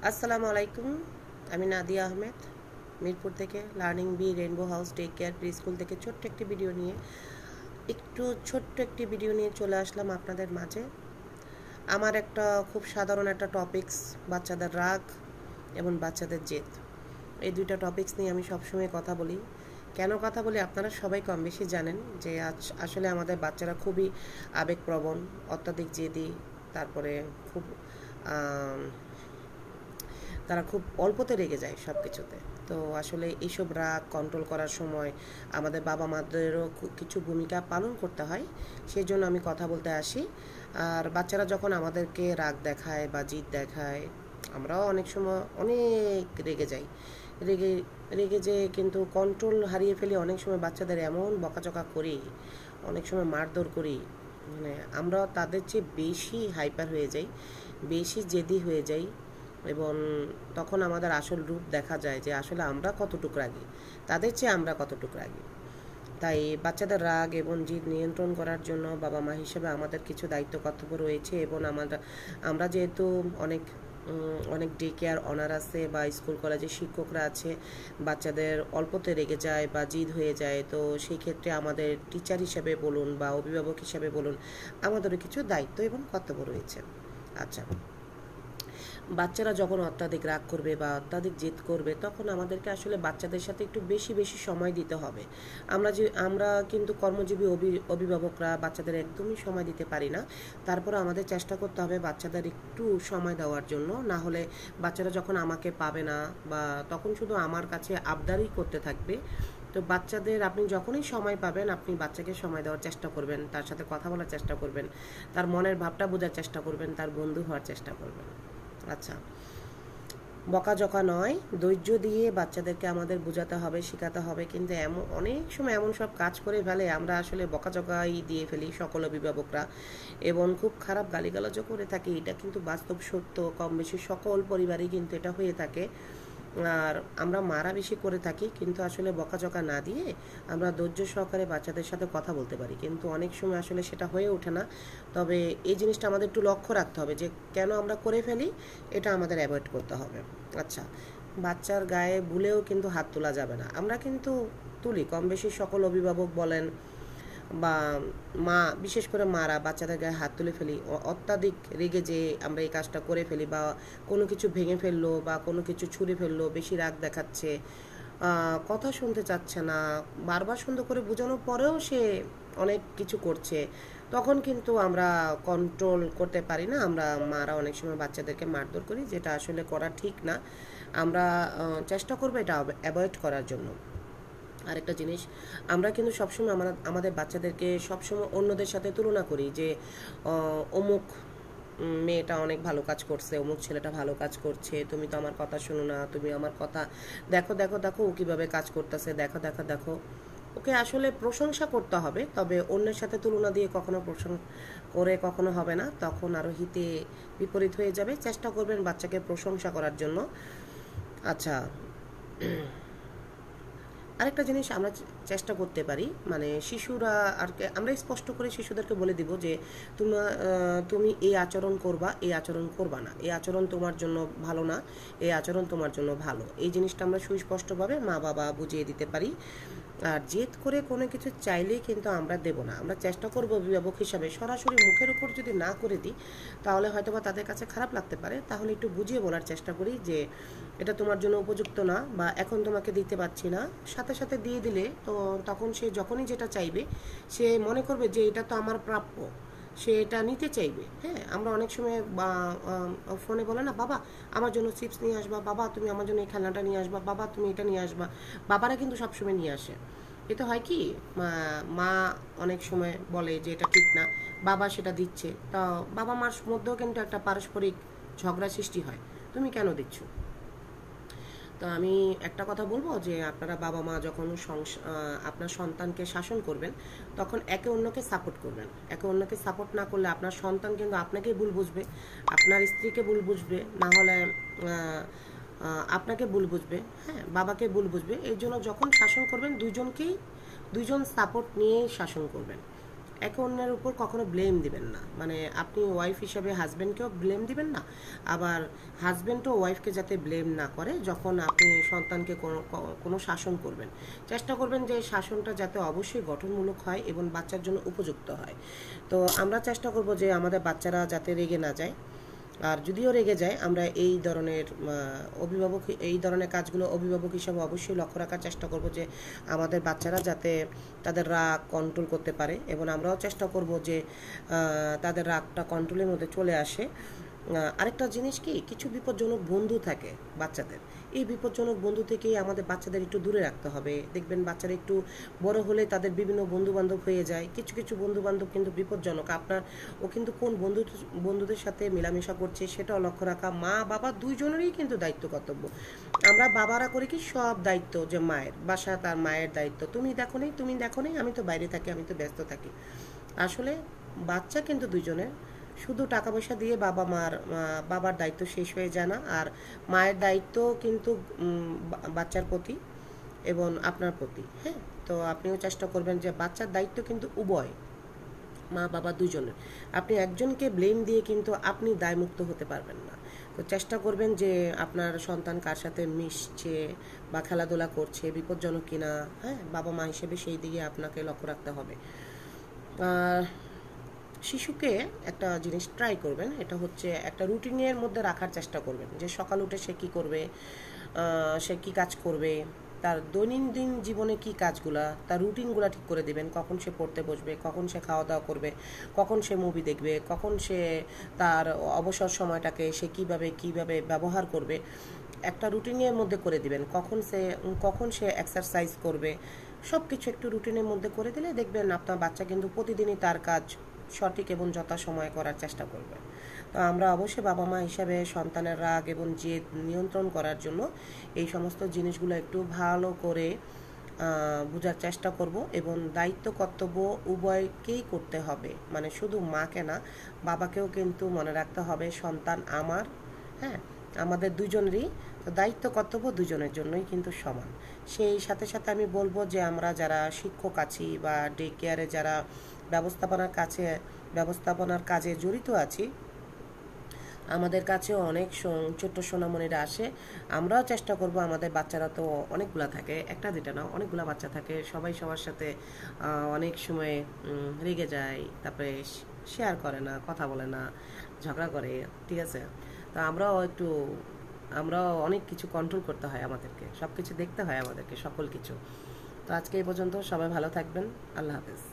আসসালামু আলাইকুম। আমি নাদিয়া আহমেদ, মিরপুর থেকে Learning Bee Rainbow House Day Care Pre School থেকে ছোট্ট একটি ভিডিও নিয়ে চলে আসলাম আপনাদের মাঝে। আমার একটা খুব সাধারণ একটা টপিকস, বাচ্চাদের রাগ এবং বাচ্চাদের জেদ। এই দুইটা টপিকস নিয়ে আমি সবসময় কথা বলি। কেন কথা বলি আপনারা সবাই কম বেশি জানেন যে আসলে আমাদের বাচ্চারা খুবই আবেগপ্রবণ, অত্যাধিক জেদি, তারপরে খুব তারা খুব অল্পতে রেগে যায় সব কিছুতে। তো আসলে এইসব রাগ কন্ট্রোল করার সময় আমাদের বাবা মাদেরও কিছু ভূমিকা পালন করতে হয়, সেই জন্য আমি কথা বলতে আসি। আর বাচ্চারা যখন আমাদেরকে রাগ দেখায় বা জিদ দেখায়, আমরাও অনেক সময় অনেক রেগে যাই। রেগে রেগে যেয়ে কিন্তু কন্ট্রোল হারিয়ে ফেলে, অনেক সময় বাচ্চাদের এমন বকাঝকা করি, অনেক সময় মারধর করি, মানে আমরা তাদের চেয়ে বেশি হাইপার হয়ে যাই, বেশি জেদি হয়ে যাই। এবং তখন আমাদের আসল রূপ দেখা যায় যে আসলে আমরা কতটুকু রাগি, তাদের চেয়ে আমরা কতটুকু রাগি। তাই বাচ্চাদের রাগ এবং জিদ নিয়ন্ত্রণ করার জন্য বাবা মা হিসেবে আমাদের কিছু দায়িত্ব কর্তব্য রয়েছে। এবং আমরা যেহেতু অনেক অনেক ডে কেয়ার অনার আছে বা স্কুল কলেজে শিক্ষকরা আছে, বাচ্চাদের অল্পতে রেগে যায় বা জিদ হয়ে যায়, তো সেই ক্ষেত্রে আমাদের টিচার হিসেবে বলুন বা অভিভাবক হিসেবে বলুন, আমাদেরও কিছু দায়িত্ব এবং কর্তব্য রয়েছে। আচ্ছা, বাচ্চারা যখন অত্যাধিক রাগ করবে বা অত্যাধিক জেদ করবে, তখন আমাদেরকে আসলে বাচ্চাদের সাথে একটু বেশি বেশি সময় দিতে হবে। আমরা কিন্তু কর্মজীবী অভিভাবকরা বাচ্চাদের একদমই সময় দিতে পারি না। তারপরে আমাদের চেষ্টা করতে হবে বাচ্চাদের একটু সময় দেওয়ার জন্য। না হলে বাচ্চারা যখন আমাকে পাবে না বা তখন শুধু আমার কাছে আবদারই করতে থাকবে। তো বাচ্চাদের আপনি যখনই সময় পাবেন, আপনি বাচ্চাকে সময় দেওয়ার চেষ্টা করবেন, তার সাথে কথা বলার চেষ্টা করবেন, তার মনের ভাবটা বোঝার চেষ্টা করবেন, তার বন্ধু হওয়ার চেষ্টা করবেন। আচ্ছা, বকাঝকা নয়, ধৈর্য দিয়ে বাচ্চাদেরকে আমাদের বোঝাতে হবে, শেখাতে হবে। কিন্তু অনেক সময় এমন সব কাজ করে ফেলে, আমরা আসলে বকাঝকাই দিয়ে ফেলি সকল অভিভাবকরা, এবং খুব খারাপ গালিগালাজও করে থাকি। এটা কিন্তু বাস্তব সত্য, কম বেশি সকল পরিবারেই কিন্তু এটা হয়ে থাকে। আর আমরা মারা বেশি করে থাকি, কিন্তু আসলে বকাঝকা না দিয়ে আমরা ধৈর্য সহকারে বাচ্চাদের সাথে কথা বলতে পারি, কিন্তু অনেক সময় আসলে সেটা হয়ে ওঠে না। তবে এই জিনিসটা আমাদের একটু লক্ষ্য রাখতে হবে যে কেন আমরা করে ফেলি, এটা আমাদের অ্যাভয়েড করতে হবে। আচ্ছা, বাচ্চার গায়ে ভুলেও কিন্তু হাত তোলা যাবে না। আমরা কিন্তু তুলি, কম বেশি সকল অভিভাবক বলেন বা মা, বিশেষ করে মারা বাচ্চাদের গায়ে হাত তুলে ফেলি, অত্যাধিক রেগে যে আমরা এই কাজটা করে ফেলি, বা কোনো কিছু ভেঙে ফেললো বা কোনো কিছু ছুঁড়ে ফেললো, বেশি রাগ দেখাচ্ছে, কথা শুনতে চাচ্ছে না, বারবার সুন্দর করে বোঝানোর পরেও সে অনেক কিছু করছে, তখন কিন্তু আমরা কন্ট্রোল করতে পারি না। আমরা মারা অনেক সময় বাচ্চাদেরকে মারধর করি, যেটা আসলে করা ঠিক না। আমরা চেষ্টা করবো এটা অ্যাভয়েড করার জন্য। আরেকটা জিনিস, আমরা কিন্তু সবসময় আমাদের বাচ্চাদেরকে সবসময় অন্যদের সাথে তুলনা করি যে অমুক মেয়েটা অনেক ভালো কাজ করছে, অমুক ছেলেটা ভালো কাজ করছে, তুমি তো আমার কথা শোনো না, তুমি আমার কথা দেখো দেখো দেখো ও কীভাবে কাজ করতেছে, দেখো দেখো দেখো। ওকে আসলে প্রশংসা করতে হবে, তবে অন্যের সাথে তুলনা দিয়ে কখনো কখনো হবে না, তখন আরও হিতে বিপরীত হয়ে যাবে। চেষ্টা করবেন বাচ্চাকে প্রশংসা করার জন্য। আচ্ছা, আরেকটা জিনিস আমরা চেষ্টা করতে পারি, মানে শিশুরা আর আমরা স্পষ্ট করে শিশুদেরকে বলে দিব যে তুমি এই আচরণ করবা, এই আচরণ করবা না, এই আচরণ তোমার জন্য ভালো না, এই আচরণ তোমার জন্য ভালো। এই জিনিসটা আমরা সুস্পষ্টভাবে মা বাবা বুঝিয়ে দিতে পারি। আর জেদ করে কোনো কিছু চাইলেই কিন্তু আমরা দেব না। আমরা চেষ্টা করব অভিভাবক হিসাবে সরাসরি মুখের উপর যদি না করে দিই, তাহলে হয়তো বা তাদের কাছে খারাপ লাগতে পারে। তাহলে একটু বুঝিয়ে বলার চেষ্টা করি যে এটা তোমার জন্য উপযুক্ত না, বা এখন তোমাকে দিতে পারছি না। সাথে সাথে দিয়ে দিলে তো তখন সে যখনই যেটা চাইবে, সে মনে করবে যে এটা তো আমার প্রাপ্য, সে এটা নিতে চাইবে। হ্যাঁ, আমরা অনেক সময় ফোনে বলে না, বাবা আমার জন্য চিপস নিয়ে আসবা, বাবা তুমি আমার জন্য এই খেলনাটা নিয়ে আসবা, বাবা তুমি এটা নিয়ে আসবা। বাবারা কিন্তু সবসময় নিয়ে আসে। এতে হয় কি, মা অনেক সময় বলে যে এটা ঠিক না, বাবা সেটা দিচ্ছে, তা বাবা মার মধ্যেও কিন্তু একটা পারস্পরিক ঝগড়া সৃষ্টি হয়, তুমি কেন দিচ্ছ। তো আমি একটা কথা বলবো যে আপনারা বাবা মা যখন আপনার সন্তানকে শাসন করবেন, তখন একে অন্যকে সাপোর্ট করবেন। একে অন্যকে সাপোর্ট না করলে আপনার সন্তান কিন্তু আপনাকে ভুল বুঝবে, আপনার স্ত্রীকে ভুল বুঝবে, না হলে আপনাকে ভুল বুঝবে, হ্যাঁ বাবাকে ভুল বুঝবে। এই জন্য যখন শাসন করবেন, দুইজন সাপোর্ট নিয়ে শাসন করবেন। একে অন্যের উপর কখনো ব্লেম দিবেন না, মানে আপনি ওয়াইফ হিসাবে হাজব্যান্ডকেও ব্লেম দিবেন না, আবার হাজব্যান্ডও ওয়াইফকে যাতে ব্লেম না করে যখন আপনি সন্তানকে কোনো শাসন করবেন। চেষ্টা করবেন যে শাসনটা যাতে অবশ্যই গঠনমূলক হয় এবং বাচ্চার জন্য উপযুক্ত হয়। তো আমরা চেষ্টা করব যে আমাদের বাচ্চারা যাতে রেগে না যায়, আর যদিও রেগে যায় আমরা এই ধরনের কাজগুলো অভিভাবক হিসাবে অবশ্যই লক্ষ্য রাখার চেষ্টা করব যে আমাদের বাচ্চারা যাতে তাদের রাগ কন্ট্রোল করতে পারে, এবং আমরাও চেষ্টা করব যে তাদের রাগটা কন্ট্রোলের মধ্যে চলে আসে। আরেকটা জিনিস কি, কিছু বিপজ্জনক বন্ধু থাকে বাচ্চাদের, এই বিপজ্জনক বন্ধু থেকেই আমাদের বাচ্চাদের একটু দূরে রাখতে হবে। দেখবেন বাচ্চারা একটু বড় হলে তাদের বিভিন্ন বন্ধু বান্ধব হয়ে যায়, কিছু কিছু বন্ধু বান্ধব কিন্তু বিপজ্জনক। ও কিন্তু কোন বন্ধুদের সাথে মেলামেশা করছে সেটাও লক্ষ্য রাখা মা বাবা দুইজনেরই কিন্তু দায়িত্ব কর্তব্য। আমরা বাবারা করি কি সব দায়িত্ব, যে মায়ের বাসা তার মায়ের দায়িত্ব, তুমি দেখো নেই, আমি তো বাইরে থাকি, আমি তো ব্যস্ত থাকি। আসলে বাচ্চা কিন্তু দুইজনের, শুধু টাকা পয়সা দিয়ে বাবার দায়িত্ব শেষ হয়ে যায় না, আর মায়ের দায়িত্ব কিন্তু বাচ্চার প্রতি এবং আপনার প্রতি। হ্যাঁ, তো আপনিও চেষ্টা করবেন যে বাচ্চার দায়িত্ব কিন্তু উভয়, মা বাবা দুজনের। আপনি একজনকে ব্লেম দিয়ে কিন্তু আপনি দায়মুক্ত হতে পারবেন না। তো চেষ্টা করবেন যে আপনার সন্তান কার সাথে মিশছে বা খেলাধুলা করছে বিপজ্জনক কিনা, হ্যাঁ, বাবা মা হিসেবে সেই দিকে আপনাকে লক্ষ্য রাখতে হবে। শিশুকে একটা জিনিস ট্রাই করবেন, এটা হচ্ছে একটা রুটিনের মধ্যে রাখার চেষ্টা করবেন, যে সকাল উঠে সে কী করবে, সে কী কাজ করবে, তার দৈনন্দিন জীবনে কী কাজগুলা, তার রুটিনগুলো ঠিক করে দেবেন। কখন সে পড়তে বসবে, কখন সে খাওয়া দাওয়া করবে, কখন সে মুভি দেখবে, কখন সে তার অবসর সময়টাকে সে কীভাবে ব্যবহার করবে, একটা রুটিনের মধ্যে করে দিবেন। কখন সে এক্সারসাইজ করবে, সব কিছু একটু রুটিনের মধ্যে করে দিলে দেখবেন আপনার বাচ্চা কিন্তু প্রতিদিনই তার কাজ সঠিক এবং যথাসময়ে করার চেষ্টা করবে। তো আমরা অবশ্যই বাবা মা হিসাবে সন্তানের রাগ এবং জেদ নিয়ন্ত্রণ করার জন্য এই সমস্ত জিনিসগুলো একটু ভালো করে বোঝার চেষ্টা করব, এবং দায়িত্ব কর্তব্য উভয়কেই করতে হবে, মানে শুধু মাকে না, বাবাকেও কিন্তু মনে রাখতে হবে সন্তান আমার। হ্যাঁ, আমাদের দুজনেরই তো দায়িত্ব কর্তব্য দুজনের জন্যই কিন্তু সমান। সেই সাথে সাথে আমি বলবো যে আমরা যারা শিক্ষক আছি বা ডে কেয়ারে যারা ব্যবস্থাপনার কাজে জড়িত আছি, আমাদের কাছেও অনেক ছোট্ট সোনামণিরা আসে। আমরাও চেষ্টা করব, আমাদের বাচ্চারা তো অনেকগুলা থাকে, একটা দুটা না, অনেকগুলা বাচ্চা থাকে, সবাই সবার সাথে অনেক সময় রেগে যায়, তারপরে শেয়ার করে না, কথা বলে না, ঝগড়া করে, ঠিক আছে। তো আমরাও অনেক কিছু কন্ট্রোল করতে হয়, আমাদেরকে সব কিছু দেখতে হয়, আমাদেরকে সকল কিছু। তো আজকে এই পর্যন্ত, সবাই ভালো থাকবেন, আল্লাহ হাফেজ।